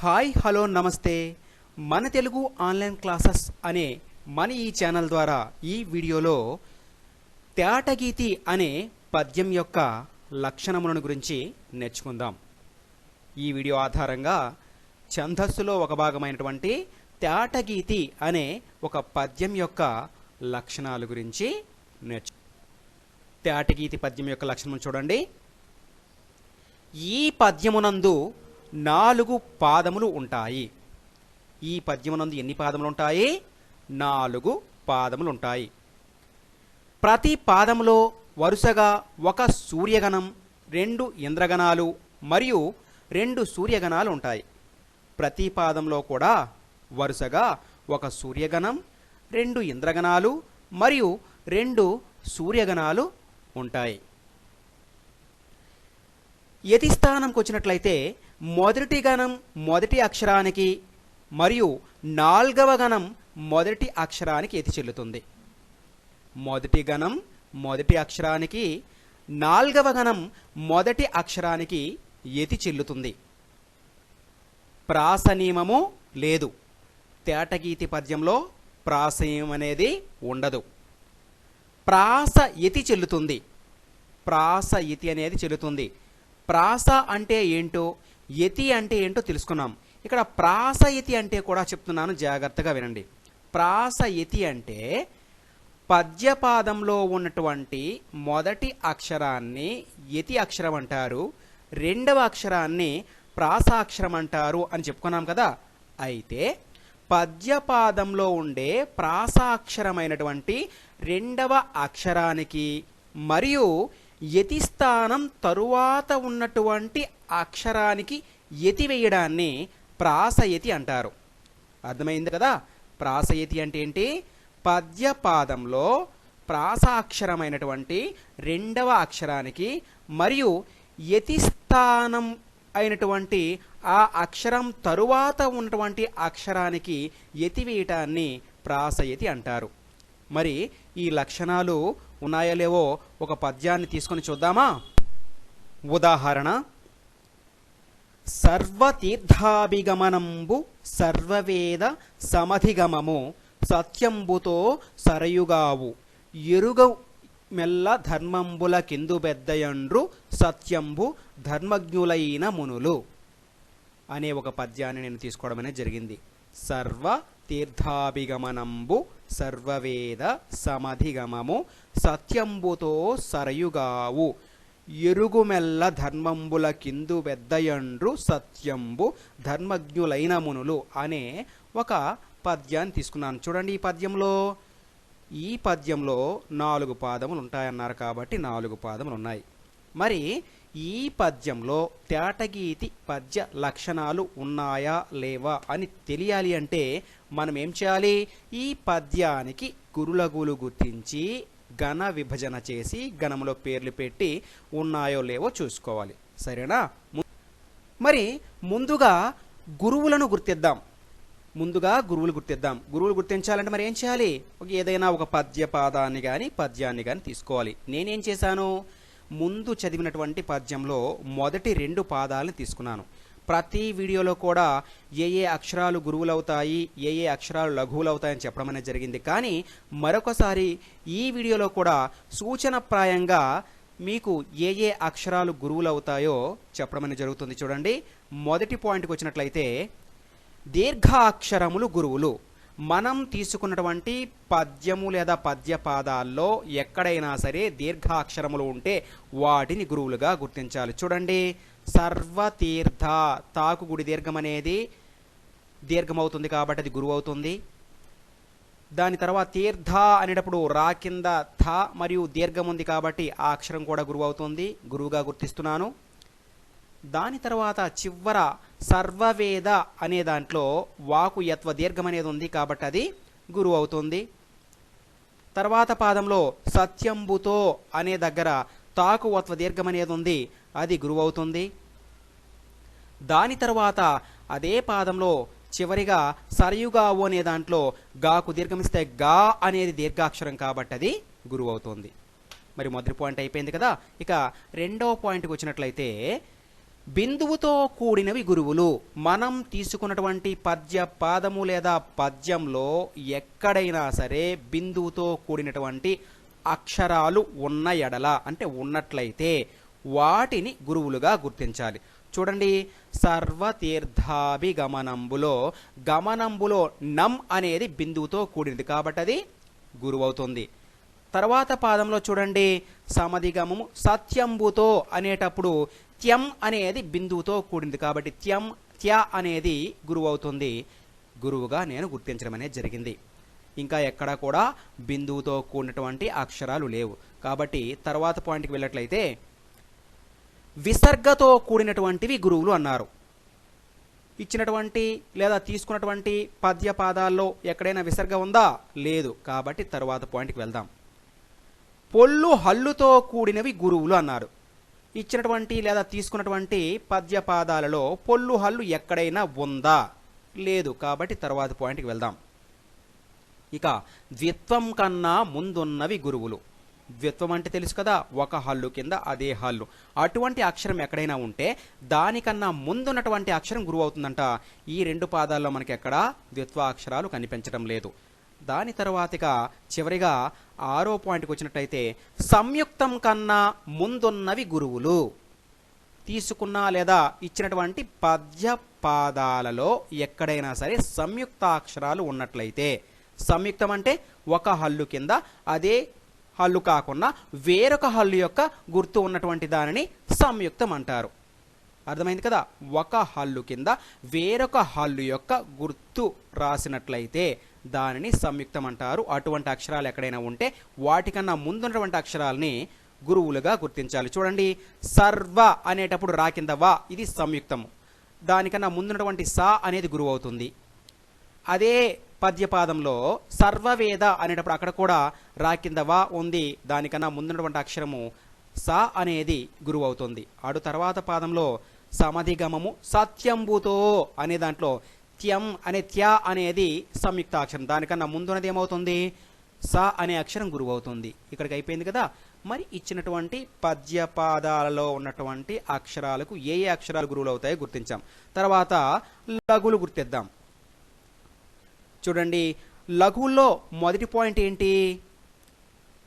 Hi hello నమస్తే మన Telugu online classes అనే మన ఈ ఛానల్ ద్వారా ఈ వీడియోలో తేటగీతి అనే పద్యం యొక్క లక్షణములను గురించి నేర్చుకుందాం. ఈ వీడియో ఆధారంగా ఛందస్సులో ఒక భాగమైనటువంటి తేటగీతి అనే ఒక పద్యం యొక్క లక్షణాల గురించి తేటగీతి పద్యం యొక్క లక్షణం చూడండి. ఈ పద్యమునందు 4 పాదములు ఉంటాయి. ఈ పద్యమునందు ఎన్ని పాదములు ఉంటాయి? 4 పాదములు ఉంటాయి. ప్రతి పాదములో వరుసగా ఒక సూర్యగణం, 2 ఇంద్రగణాలు మరియు 2 సూర్యగణాలు ఉంటాయి. ప్రతి పాదంలో కూడా వరుసగా ఒక సూర్యగణం, 2 ఇంద్రగణాలు మరియు 2 సూర్యగణాలు ఉంటాయి. యతి స్థానంకి వచ్చినట్లయితే మొదటి గణం మొదటి అక్షరానికి మరియు 4వ గణం మొదటి అక్షరానికి యతి చెల్లుతుంది. మొదటి గణం మొదటి అక్షరానికి, 4వ గణం మొదటి అక్షరానికి యతి చెల్లుతుంది. ప్రాస నియమము లేదు. తేటగీతి పద్యంలో ప్రాస నియమం అనేది ఉండదు. ప్రాస యతి చెల్లుతుంది. ప్రాస యతి అనేది చెల్లుతుంది. ప్రాస అంటే ఏంటో, యతి అంటే ఏంటో తెలుసుకున్నాం. ఇక్కడ ప్రాసయతి అంటే కూడా చెప్తున్నాను, జాగ్రత్తగా వినండి. ప్రాసయతి అంటే పద్యపాదంలో ఉన్నటువంటి మొదటి అక్షరాన్ని యతి అక్షరం అంటారు, 2వ అక్షరాన్ని ప్రాసాక్షరం అంటారు అని చెప్పుకున్నాం కదా. అయితే పద్యపాదంలో ఉండే ప్రాసాక్షరమైనటువంటి 2వ అక్షరానికి మరియు యతి స్థానం తరువాత ఉన్నటువంటి అక్షరానికి యతి వేయడాన్ని ప్రాసయతి అంటారు. అర్థమైంది కదా. ప్రాసయతి అంటే ఏంటి? పద్యపాదంలో ప్రాసాక్షరమైనటువంటి 2వ అక్షరానికి మరియు యతి స్థానం అయినటువంటి ఆ అక్షరం తరువాత ఉన్నటువంటి అక్షరానికి యతి వేయటాన్ని ప్రాసయతి అంటారు. మరి ఈ లక్షణాలు ఉన్నాయో లేవో ఒక పద్యాన్ని తీసుకొని చూద్దామా. ఉదాహరణ: సర్వతీర్థాభిగమనంబు సర్వవేద సమధిగమము సత్యంబుతో సరయుగావు ఎరుగ మెల్ల ధర్మంబుల కిందు బెద్దయండ్రు సత్యంబు ధర్మజ్ఞులైన మునులు అనే ఒక పద్యాన్ని నేను తీసుకోవడం అనేది జరిగింది. సర్వ తీర్థాభిగమనంబు సర్వవేద సమధిగమము సత్యంబుతో సరయుగావు ఎరుగుమెల్ల ధర్మంబుల కిందు బెద్దయండ్రు సత్యంబు ధర్మజ్ఞులైన మునులు అనే ఒక పద్యాన్ని తీసుకున్నాను. చూడండి, ఈ పద్యంలో 4 పాదములు ఉంటాయన్నారు కాబట్టి 4 పాదములు ఉన్నాయి. మరి ఈ పద్యంలో తేటగీతి పద్య లక్షణాలు ఉన్నాయా లేవా అని తెలియాలి అంటే మనం ఏం చేయాలి? ఈ పద్యానికి గురులగులు గుర్తించి గణ విభజన చేసి గణములో పేర్లు పెట్టి ఉన్నాయో లేవో చూసుకోవాలి. సరేనా? మరి ముందుగా గురువులను గుర్తిద్దాం. గురువులు గుర్తించాలంటే మరి ఏం చేయాలి? ఏదైనా ఒక పద్యపాదాన్ని కానీ పద్యాన్ని కానీ తీసుకోవాలి. నేనేం చేశాను? ముందు చదివినటువంటి పద్యంలో మొదటి 2 పాదాలను తీసుకున్నాను. ప్రతి వీడియోలో కూడా ఏ అక్షరాలు గురువులవుతాయి, ఏ అక్షరాలు లఘువులవుతాయని చెప్పడం అనేది జరిగింది. కానీ మరొకసారి ఈ వీడియోలో కూడా సూచనప్రాయంగా మీకు ఏ అక్షరాలు గురువులవుతాయో చెప్పడం అనేది జరుగుతుంది. చూడండి, మొదటి పాయింట్కి వచ్చినట్లయితే దీర్ఘాక్షరములు గురువులు. మనం తీసుకున్నటువంటి పద్యము లేదా పద్యపాదాల్లో ఎక్కడైనా సరే దీర్ఘాక్షరములు ఉంటే వాటిని గురువులుగా గుర్తించాలి. చూడండి, సర్వతీర్థ తాకు గుడి దీర్ఘం అనేది దీర్ఘమవుతుంది కాబట్టి అది గురువు అవుతుంది. దాని తర్వాత తీర్థ అనేటప్పుడు రా కింద థ మరియు దీర్ఘం ఉంది కాబట్టి ఆ అక్షరం కూడా గురువు అవుతుంది, గురువుగా గుర్తిస్తున్నాను. దాని తర్వాత చివర సర్వవేద అనే దాంట్లో వాకు యత్వ దీర్ఘం అనేది ఉంది కాబట్టి అది గురువు అవుతుంది. తర్వాత పాదంలో సత్యంబుతో అనే దగ్గర తాకు వత్వ దీర్ఘం అనేది ఉంది, అది గురువు అవుతుంది. దాని తర్వాత అదే పాదంలో చివరిగా సరయుగావు అనే దాంట్లో గాకు దీర్ఘమిస్తే గా అనేది దీర్ఘాక్షరం కాబట్టి అది గురువు అవుతుంది. మరి మొదటి పాయింట్ అయిపోయింది కదా. ఇక రెండవ పాయింట్కి వచ్చినట్లయితే బిందువుతో కూడినవి గురువులు. మనం తీసుకున్నటువంటి పద్య పాదము లేదా పద్యంలో ఎక్కడైనా సరే బిందువుతో కూడినటువంటి అక్షరాలు ఉన్న ఎడల అంటే ఉన్నట్లయితే వాటిని గురువులుగా గుర్తించాలి. చూడండి, సర్వతీర్థాభిగమనంబులో గమనంబులో నం అనేది బిందువుతో కూడినది కాబట్టి అది గురువు అవుతుంది. తర్వాత పాదంలో చూడండి, సమధిగమము సత్యంబుతో అనేటప్పుడు త్యం అనేది బిందువుతో కూడింది కాబట్టి త్య అనేది గురువు అవుతుంది. గురువుగా నేను గుర్తించడం అనేది జరిగింది. ఇంకా ఎక్కడ కూడా బిందువుతో కూడినటువంటి అక్షరాలు లేవు కాబట్టి తర్వాత పాయింట్కి వెళ్ళినట్లయితే విసర్గతో కూడినటువంటివి గురువులు అన్నారు. ఇచ్చినటువంటి లేదా తీసుకున్నటువంటి పద్య పాదాల్లో ఎక్కడైనా విసర్గ ఉందా? లేదు. కాబట్టి తర్వాత పాయింట్కి వెళ్దాం. పొల్లు హల్లుతో కూడినవి గురువులు అన్నారు. ఇచ్చినటువంటి లేదా తీసుకున్నటువంటి పద్య పాదాలలో పొల్లు హల్లు ఎక్కడైనా ఉందా? లేదు. కాబట్టి తర్వాత పాయింట్కి వెళ్దాం. ఇక ద్విత్వం కన్నా ముందున్నవి గురువులు. ద్విత్వం అంటే తెలుసు కదా, ఒక హల్లు కింద అదే హల్లు. అటువంటి అక్షరం ఎక్కడైనా ఉంటే దానికన్నా ముందున్నటువంటి అక్షరం గురువు అవుతుందంట. ఈ రెండు పాదాల్లో మనకి ఎక్కడ ద్విత్వాక్షరాలు కనిపించడం లేదు. దాని తర్వాతగా చివరిగా 6వ పాయింట్కి వచ్చినట్టయితే సంయుక్తం కన్నా ముందున్నవి గురువులు. తీసుకున్న లేదా ఇచ్చినటువంటి పద్య పాదాలలో ఎక్కడైనా సరే సంయుక్తాక్షరాలు ఉన్నట్లయితే, సంయుక్తం అంటే ఒక హల్లు కింద అదే హల్లు కాకుండా వేరొక హల్లు యొక్క గుర్తు ఉన్నటువంటి దానిని సంయుక్తం అంటారు. అర్థమైంది కదా? ఒక హల్లు కింద వేరొక హల్లు యొక్క గుర్తు రాసినట్లయితే దానిని సంయుక్తం అంటారు. అటువంటి అక్షరాలు ఎక్కడైనా ఉంటే వాటికన్నా ముందున్నటువంటి అక్షరాలని గురువులుగా గుర్తించాలి. చూడండి, సర్వ అనేటప్పుడు రా కింద వా, ఇది సంయుక్తము. దానికన్నా ముందున్నటువంటి సా అనేది గురువు అవుతుంది. అదే పద్యపాదంలో సర్వవేద అనేటప్పుడు అక్కడ కూడా రా కింద వా ఉంది. దానికన్నా ముందున్నటువంటి అక్షరము సా అనేది గురువు అవుతుంది. అటు తర్వాత పాదంలో సమధిగమము సత్యంబుతో అనే దాంట్లో త్యం అనే త్యా అనేది సంయుక్తాక్షరం. దానికన్నా ముందున్నది ఏమవుతుంది? సా అనే అక్షరం గురువు అవుతుంది. ఇక్కడికి అయిపోయింది కదా. మరి ఇచ్చినటువంటి పద్యపాదాలలో ఉన్నటువంటి అక్షరాలకు ఏ ఏ అక్షరాలు గురువులు అవుతాయో గుర్తించాం. తర్వాత లఘువులు గుర్తిద్దాం. చూడండి, లఘువుల్లో మొదటి పాయింట్ ఏంటి?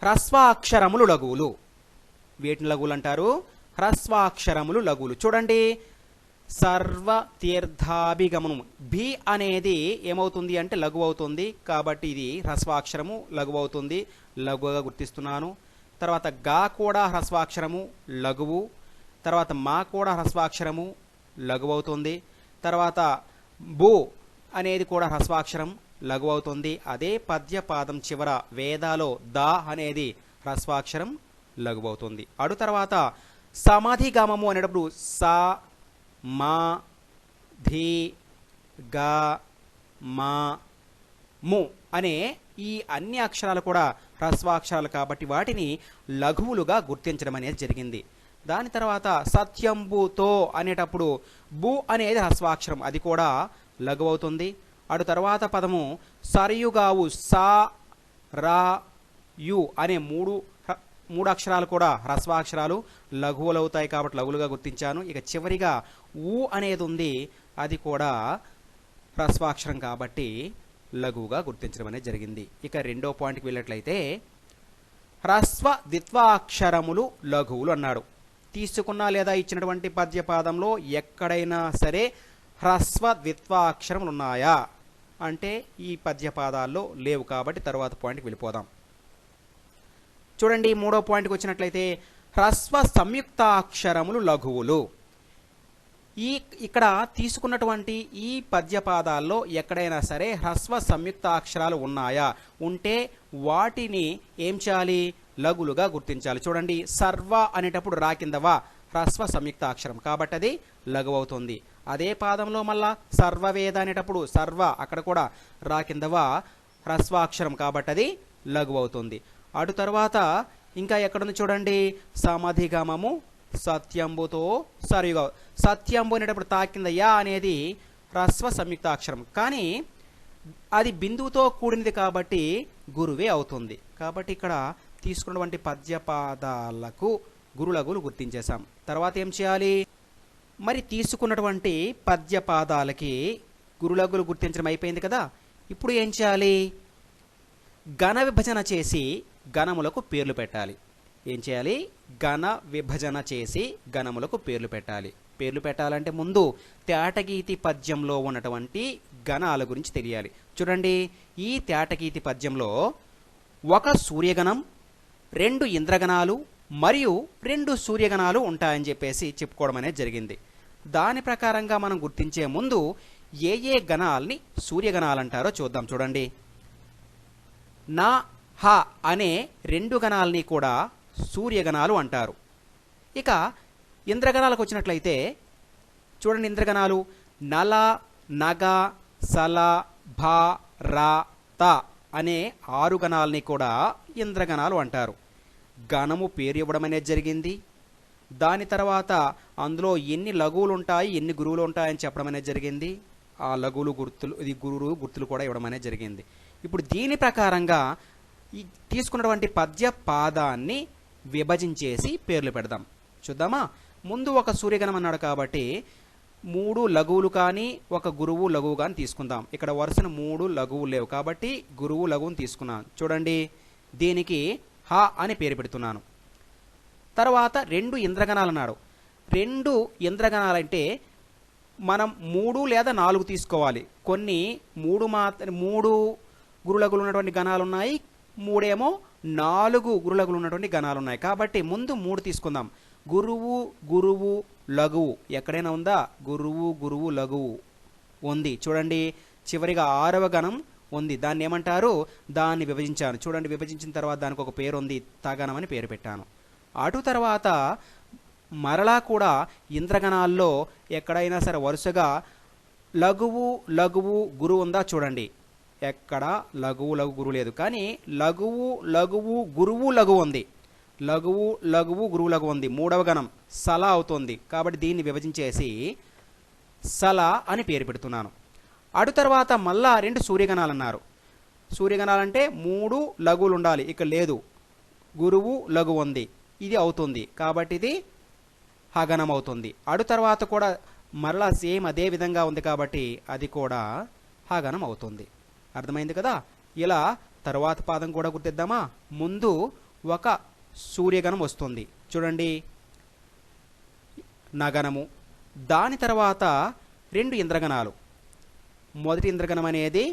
హ్రస్వాక్షరములు లఘువులు. వేటిని లఘువులు అంటారు? హ్రస్వాక్షరములు లఘువులు. చూడండి, సర్వ తీర్థాభిగమనం బి అనేది ఏమవుతుంది అంటే లఘువు అవుతుంది. కాబట్టి ఇది హ్రస్వాక్షరము లఘువు అవుతుంది, లఘువుగా గుర్తిస్తున్నాను. తర్వాత గా కూడా హ్రస్వాక్షరము లఘువు. తర్వాత మా కూడా హ్రస్వాక్షరము లఘువు అవుతుంది. తర్వాత బు అనేది కూడా హ్రస్వాక్షరం లఘువు అవుతుంది. అదే పద్యపాదం చివర వేదాలో దా అనేది హ్రస్వాక్షరం లఘువు అవుతుంది. అడు తర్వాత సమధిగమము అనేటప్పుడు సా మా ధీ గా మా ము అనే ఈ అన్ని అక్షరాలు కూడా హ్రస్వాక్షరాలు కాబట్టి వాటిని లఘువులుగా గుర్తించడం అనేది జరిగింది. దాని తర్వాత సత్యంబుతో అనేటప్పుడు బు అనేది హ్రస్వాక్షరం, అది కూడా లఘువు అవుతుంది. అటు తర్వాత పదము సరయుగావు సా రా యు అనే మూడు అక్షరాలు కూడా హ్రస్వాక్షరాలు లఘువులు అవుతాయి కాబట్టి లఘువులుగా గుర్తించాను. ఇక చివరిగా ఊ అనేది ఉంది, అది కూడా హ్రస్వాక్షరం కాబట్టి లఘువుగా గుర్తించడం అనేది జరిగింది. ఇక రెండో పాయింట్కి వెళ్ళినట్లయితే హ్రస్వ ద్విత్వాక్షరములు లఘువులు అన్నాడు. తీసుకున్న లేదా ఇచ్చినటువంటి పద్యపాదంలో ఎక్కడైనా సరే హ్రస్వ ద్విత్వాక్షరములు ఉన్నాయా అంటే ఈ పద్యపాదాల్లో లేవు కాబట్టి తర్వాత పాయింట్కి వెళ్ళిపోదాం. చూడండి, మూడో పాయింట్కి వచ్చినట్లయితే హ్రస్వ సంయుక్తాక్షరములు లఘువులు. ఇక్కడ తీసుకున్నటువంటి ఈ పద్యపాదాల్లో ఎక్కడైనా సరే హ్రస్వ సంయుక్తాక్షరాలు ఉన్నాయా? ఉంటే వాటిని ఏం చేయాలి? లఘువులుగా గుర్తించాలి. చూడండి, సర్వ అనేటప్పుడు రా కింద వా హ్రస్వ సంయుక్తాక్షరం కాబట్టి అది లఘువు అవుతుంది. అదే పాదంలో మళ్ళా సర్వవేద అనేటప్పుడు సర్వ అక్కడ కూడా రా కింద వా హ్రస్వాక్షరం కాబట్టి అది లఘువు అవుతుంది. అటు తర్వాత ఇంకా ఎక్కడుంది చూడండి, సమధిగమము సత్యంబుతో సరిగా సత్యంబు అనేటప్పుడు తా కింద యా అనేది హ్రస్వ సంయుక్తాక్షరం కానీ అది బిందువుతో కూడినది కాబట్టి గురువే అవుతుంది. కాబట్టి ఇక్కడ తీసుకున్నటువంటి పద్యపాదాలకు గురులఘువులు గుర్తించేశాం. తర్వాత ఏం చేయాలి? మరి తీసుకున్నటువంటి పద్యపాదాలకి గురులగులు గుర్తించడం అయిపోయింది కదా. ఇప్పుడు ఏం చేయాలి? ఘన విభజన చేసి గణములకు పేర్లు పెట్టాలి. ఏం చేయాలి? ఘన విభజన చేసి గణములకు పేర్లు పెట్టాలి. పేర్లు పెట్టాలంటే ముందు తేటగీతి పద్యంలో ఉన్నటువంటి గణాల గురించి తెలియాలి. చూడండి, ఈ తేటగీతి పద్యంలో ఒక సూర్యగణం, 2 ఇంద్రగణాలు మరియు 2 సూర్యగణాలు ఉంటాయని చెప్పేసి చెప్పుకోవడం అనేది జరిగింది. దాని ప్రకారంగా మనం గుర్తించే ముందు ఏ ఏ గణాలని సూర్యగణాలు అంటారో చూద్దాం. చూడండి, నా హ అనే 2 గణాలని కూడా సూర్యగణాలు అంటారు. ఇక ఇంద్రగణాలకు వచ్చినట్లయితే చూడండి, ఇంద్రగణాలు నల, నగ, సల, భ, ర, త అనే 6 గణాలని కూడా ఇంద్రగణాలు అంటారు. గణము పేరు ఇవ్వడం అనేది జరిగింది. దాని తర్వాత అందులో ఎన్ని లఘువులు ఉంటాయి, ఎన్ని గురువులు ఉంటాయని చెప్పడం అనేది జరిగింది. ఆ లఘువులు గుర్తులు, ఇది గురువులు గుర్తులు కూడా ఇవ్వడం అనేది జరిగింది. ఇప్పుడు దీని ప్రకారంగా ఈ తీసుకున్నటువంటి పద్య పాదాన్ని విభజించేసి పేర్లు పెడదాం. చూద్దామా? ముందు ఒక సూర్యగణం అన్నాడు కాబట్టి 3 లఘువులు కానీ ఒక గురువు లఘువు కానీ తీసుకుందాం. ఇక్కడ వరుసను 3 లఘువులు లేవు కాబట్టి గురువు లఘువుని తీసుకున్నాను. చూడండి, దీనికి హ అని పేరు పెడుతున్నాను. తర్వాత 2 ఇంద్రగణాలు అన్నాడు. 2 ఇంద్రగణాలంటే మనం 3 లేదా 4 తీసుకోవాలి. కొన్ని 3 గురులగులు ఉన్నటువంటి గణాలు ఉన్నాయి, 3 ఏమో 4 గురులగులు ఉన్నటువంటి గణాలు ఉన్నాయి. కాబట్టి ముందు 3 తీసుకుందాం. గురువు, గురువు, లఘువు ఎక్కడైనా ఉందా? గురువు, గురువు, లఘువు ఉంది. చూడండి, చివరిగా 6వ గణం ఉంది. దాన్ని ఏమంటారు? దాన్ని విభజించాను. చూడండి, విభజించిన తర్వాత దానికి ఒక పేరు ఉంది, తగణం అని పేరు పెట్టాను. అటు తర్వాత మరలా కూడా ఇంద్రగణాల్లో ఎక్కడైనా సరే వరుసగా లఘువు, లఘువు, గురువు ఉందా? చూడండి, ఎక్కడ లఘువు, లఘు, గురువు లేదు. కానీ లఘువు, లఘువు, గురువు, లఘువు ఉంది. లఘువు, లఘువు, గురువు, లఘువు ఉంది. 3వ గణం సల అవుతుంది. కాబట్టి దీన్ని విభజించేసి సల అని పేరు పెడుతున్నాను. అటు తర్వాత మళ్ళా 2 సూర్యగణాలు అన్నారు. సూర్యగణాలంటే 3 లఘువులు ఉండాలి. ఇక్కడ లేదు, గురువు, లఘువు ఉంది. ఇది అవుతుంది కాబట్టి ఇది హగణం అవుతుంది. అటు తర్వాత కూడా మరలా సేమ్ అదే విధంగా ఉంది కాబట్టి అది కూడా హగణం అవుతుంది. అర్థమైంది కదా? ఇలా తరువాత పాదం కూడా గుర్తిద్దామా? ముందు ఒక సూర్యగణం వస్తుంది. చూడండి, నగణము. దాని తర్వాత 2 ఇంద్రగణాలు. మొదటి ఇంద్రగణం అనేది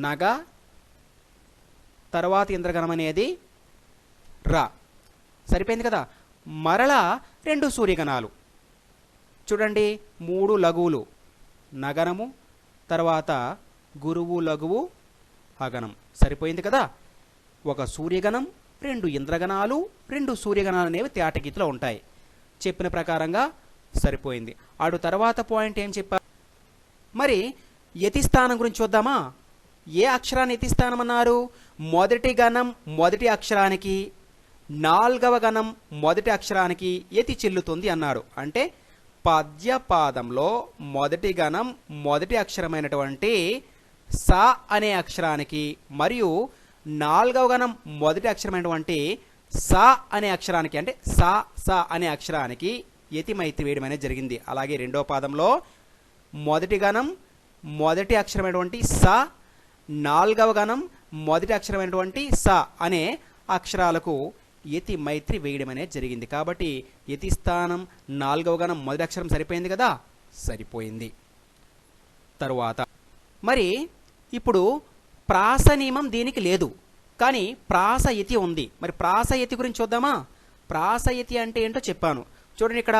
నగ, తర్వాత ఇంద్రగణం అనేది ర. సరిపోయింది కదా? మరలా 2 సూర్యగణాలు. చూడండి, 3 లఘువులు, నగనము, తర్వాత గురువు, లఘువు, హగణం. సరిపోయింది కదా? ఒక సూర్యగణం, 2 ఇంద్రగణాలు, 2 సూర్యగణాలు అనేవి తేటగీతిలో ఉంటాయి. చెప్పిన ప్రకారంగా సరిపోయింది. అటు తర్వాత పాయింట్ ఏం చెప్పా? మరి యతిస్థానం గురించి చూద్దామా? ఏ అక్షరాన్ని యతిస్థానం అన్నారు? మొదటి గణం మొదటి అక్షరానికి, 4వ గణం మొదటి అక్షరానికి యతి చెల్లుతుంది అన్నాడు. అంటే పద్యపాదంలో మొదటి గణం మొదటి అక్షరమైనటువంటి స అనే అక్షరానికి మరియు 4వ గణం మొదటి అక్షరమైనటువంటి స అనే అక్షరానికి, అంటే స అనే అక్షరానికి యతి మైత్రి వేయడం అనేది జరిగింది. అలాగే 2వ పాదంలో మొదటి గణం మొదటి అక్షరమైనటువంటి స, 4వ గణం మొదటి అక్షరమైనటువంటి స అనే అక్షరాలకు యతి మైత్రి వేయడం అనేది జరిగింది. కాబట్టి యతి స్థానం 4వ గణం మొదటి అక్షరం సరిపోయింది కదా? సరిపోయింది. తరువాత మరి ఇప్పుడు ప్రాస నియమం దీనికి లేదు, కానీ ప్రాస యతి ఉంది. మరి ప్రాస యతి గురించి చూద్దామా? ప్రాస యతి అంటే ఏంటో చెప్పాను. చూడండి, ఇక్కడ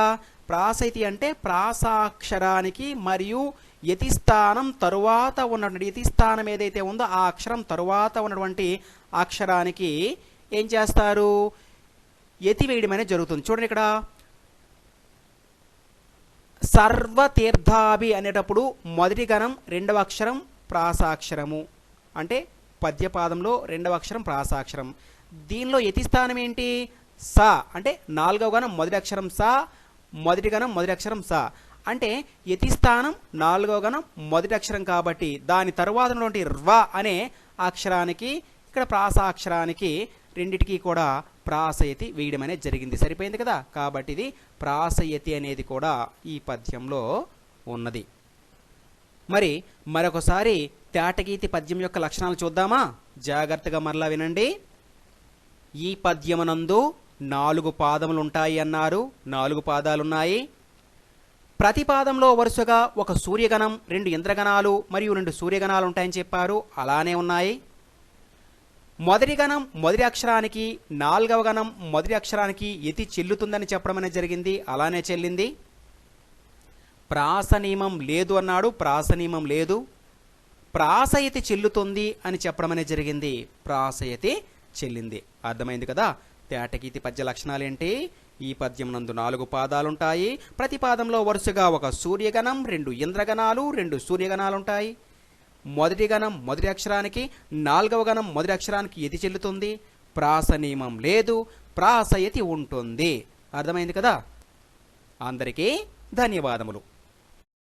ప్రాస యతి అంటే ప్రాసాక్షరానికి మరియు యతి స్థానం తరువాత ఉన్నటువంటి, యతి స్థానం ఏదైతే ఉందో ఆ అక్షరం తరువాత ఉన్నటువంటి అక్షరానికి ఏం చేస్తారు? యతి వేయడం అనేది జరుగుతుంది. చూడండి, ఇక్కడ సర్వతీర్థాభి అనేటప్పుడు మొదటి గణం 2వ అక్షరం ప్రాసాక్షరము, అంటే పద్యపాదంలో 2వ అక్షరం ప్రాసాక్షరం. దీనిలో యతి స్థానం ఏంటి? స, అంటే 4వ గణం మొదటి అక్షరం స, మొదటి గణం మొదటి అక్షరం స. అంటే యతి స్థానం 4వ గణం మొదటి అక్షరం కాబట్టి దాని తరువాత ఉన్నటువంటి ర్వ అనే అక్షరానికి, ఇక్కడ ప్రాసాక్షరానికి రెండిటికి కూడా ప్రాసయతి వేయడం అనేది జరిగింది. సరిపోయింది కదా. కాబట్టి ఇది ప్రాసయతి అనేది కూడా ఈ పద్యంలో ఉన్నది. మరి మరొకసారి తేటగీతి పద్యం యొక్క లక్షణాలు చూద్దామా? జాగ్రత్తగా మరలా వినండి. ఈ పద్యమునందు 4 పాదములు ఉంటాయి అన్నారు. 4 పాదాలున్నాయి. ప్రతి పాదంలో వరుసగా ఒక సూర్యగణం, 2 ఇంద్రగణాలు మరియు 2 సూర్యగణాలు ఉంటాయని చెప్పారు. అలానే ఉన్నాయి. మొదటి గణం మొదటి అక్షరానికి, 4వ గణం మొదటి అక్షరానికి యతి చెల్లుతుందని చెప్పడం అనేది జరిగింది. అలానే చెల్లింది. ప్రాస నియమం లేదు అన్నాడు. ప్రాస నియమం లేదు. ప్రాసయతి చెల్లుతుంది అని చెప్పడం అనేది జరిగింది. ప్రాసయతి చెల్లింది. అర్థమైంది కదా. తేటగీతి పద్య లక్షణాలు ఏంటి? ఈ పద్యం నందు 4 పాదాలుంటాయి. ప్రతి పాదంలో వరుసగా ఒక సూర్యగణం, 2 ఇంద్రగణాలు, 2 సూర్యగణాలుంటాయి. మొదటి గణం మొదటి అక్షరానికి, 4వ గణం మొదటి అక్షరానికి యతి చెల్లుతుంది. ప్రాస నియమం లేదు. ప్రాసయతి ఉంటుంది. అర్థమైంది కదా. అందరికీ ధన్యవాదములు.